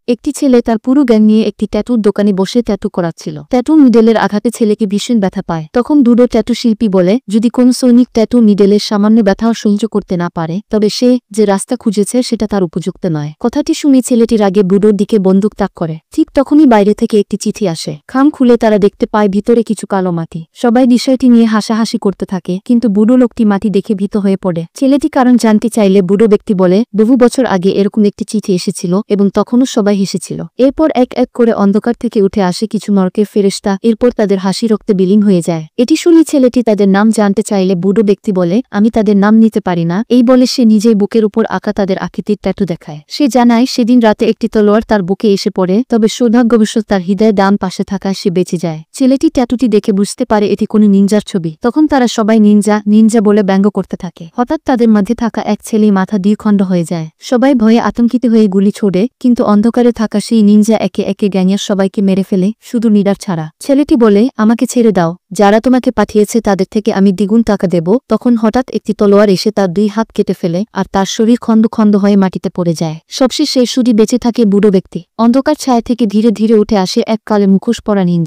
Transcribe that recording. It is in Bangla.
একটি ছেলে তার পুরো গ্যাং নিয়ে একটি ট্যাটুর দোকানে বসে ট্যাটু করাচ্ছিল। ট্যাটু নিডেলের আঘাতে ছেলেকে ভীষণ ব্যথা পায়। তখন দুটো ট্যাটু শিল্পী বলে, যদি কোন সৈনিক ট্যাটু নিডেলের সামান্য ব্যথাও সহ্য করতে না পারে, তবে সে যে রাস্তা খুঁজেছে সেটা তার উপযুক্ত নয়। কথাটি শুনে ছেলেটির আগে বুড়োর দিকে বন্দুক তাক করে। ঠিক তখনই বাইরে থেকে একটি চিঠি আসে। খাম খুলে তারা দেখতে পায় ভিতরে কিছু কালো মাটি। সবাই বিষয়টি নিয়ে হাসাহাসি করতে থাকে, কিন্তু বুড়ো লোকটি মাটি দেখে ভীত হয়ে পড়ে। ছেলেটি কারণ জানতে চাইলে বুড়ো ব্যক্তি বলে, বহু বছর আগে এরকম একটি চিঠি এসেছিল এবং তখনও সবাই হেসেছিল। এরপর এক এক করে অন্ধকার থেকে উঠে আসে কিছু নরকের ফেরেশতা, এরপর তাদের হাসি রক্তে বিলীন হয়ে যায়। এটি শুনে ছেলেটি তাদের নাম জানতে চাইলে বুড়ো ব্যক্তি বলে, আমি তাদের নাম নিতে পারি না। এই বলে সে নিজেই বুকের উপর আঁকা তাদের আকৃতির ট্যাটু দেখায়। সে জানায় সেদিন রাতে একটি তলোয়ার তার বুকে এসে পড়ে, তবে সৌভাগ্যবশত তার হৃদয় ডান পাশে থাকায় সে বেঁচে যায়। ছেলেটি ট্যাটুটি দেখে বুঝতে পারে এটি কোনো নিনজার ছবি। তখন তারা সবাই নিনজা নিনজা বলে ব্যঙ্গ করতে থাকে। হঠাৎ তাদের মধ্যে থাকা এক ছেলে মাথা দ্বিখণ্ড হয়ে যায়। সবাই ভয়ে আতঙ্কিত হয়ে গুলি ছোড়ে, কিন্তু অন্ধকারে থাকা সেই নিনজা একে একে গ্যাংয়ের সবাইকে মেরে ফেলে, শুধু নিডার ছাড়া। ছেলেটি বলে, আমাকে ছেড়ে দাও, যারা তোমাকে পাঠিয়েছে তাদের থেকে আমি দ্বিগুণ টাকা দেব। তখন হঠাৎ একটি তলোয়ার এসে তার 2 হাত কেটে ফেলে, আর তার শরীর খন্ড খন্ড হয়ে মাটিতে পড়ে যায়। সবশেষে শুধু বেঁচে থাকে বুড়ো ব্যক্তি। অন্ধকার ছায়া থেকে ধীরে ধীরে উঠে আসে এক কালে মুখোশ পরা নিনজা।